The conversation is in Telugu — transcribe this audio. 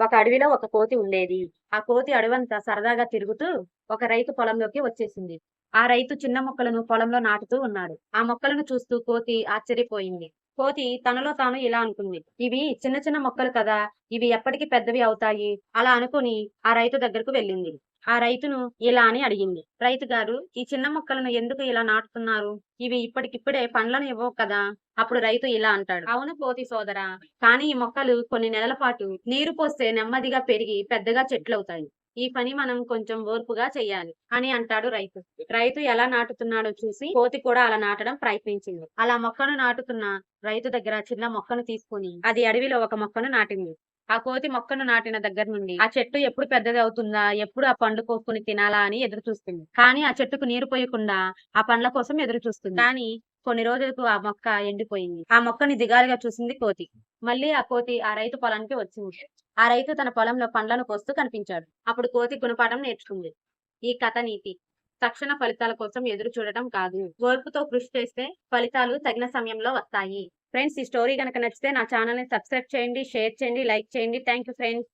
ఒక అడవిలో ఒక కోతి ఉండేది. ఆ కోతి అడవంతా సరదాగా తిరుగుతూ ఒక రైతు పొలంలోకి వచ్చేసింది. ఆ రైతు చిన్న మొక్కలను పొలంలో నాటుతూ ఉన్నాడు. ఆ మొక్కలను చూస్తూ కోతి ఆశ్చర్యపోయింది. కోతి తనలో తాను ఇలా అనుకుంది. ఇవి చిన్న చిన్న మొక్కలు కదా! ఇవి ఎప్పటికి పెద్దవి అవుతాయి. అలా అనుకుని ఆ రైతు దగ్గరకు వెళ్ళింది. ఆ రైతును ఇలా అని అడిగింది. రైతు గారు, ఈ చిన్న మొక్కలను ఎందుకు ఇలా నాటుతున్నారు? ఇవి ఇప్పటికిప్పుడే పండ్లను ఇవ్వవు కదా! అప్పుడు రైతు ఇలా అంటాడు. అవును కోతి సోదరా, కానీ ఈ మొక్కలు కొన్ని నెలల పాటు నీరు పోస్తే నెమ్మదిగా పెరిగి పెద్దగా చెట్లవుతాయి. ఈ పని మనం కొంచెం ఓర్పుగా చెయ్యాలి అని అంటాడు రైతు. రైతు ఎలా నాటుతున్నాడో చూసి కోతి కూడా అలా నాటడం ప్రయత్నించింది. అలా మొక్కను నాటుతున్న రైతు దగ్గర చిన్న మొక్కను తీసుకొని అది అడవిలో ఒక మొక్కను నాటింది. ఆ కోతి మొక్కను నాటిన దగ్గర నుండి ఆ చెట్టు ఎప్పుడు పెద్దది అవుతుందా, ఎప్పుడు ఆ పండు కోసుకొని తినాలా అని ఎదురు చూస్తుంది. కానీ ఆ చెట్టుకు నీరు పోయకుండా ఆ పండ్ల కోసం ఎదురు చూస్తుంది. కానీ కొన్ని రోజులకు ఆ మొక్క ఎండిపోయింది. ఆ మొక్కని దిగాలుగా చూసింది కోతి. మళ్ళీ ఆ కోతి ఆ రైతు పొలానికి వచ్చింది. ఆ రైతు తన పొలంలో పండ్లను కోస్తూ కనిపించాడు. అప్పుడు కోతి గుణపాఠం నేర్చుకుంది. ఈ కథ నీతి: తక్షణ ఫలితాల కోసం ఎదురు చూడటం కాదు, ఓర్పుతో కృషి చేస్తే ఫలితాలు తగిన సమయంలో వస్తాయి. ఫ్రెండ్స్, ఈ స్టోరీ గనక నచ్చితే నా ఛానల్‌ని సబ్స్క్రైబ్ చేయండి, షేర్ చేయండి, లైక్ చేయండి. Thank you friends.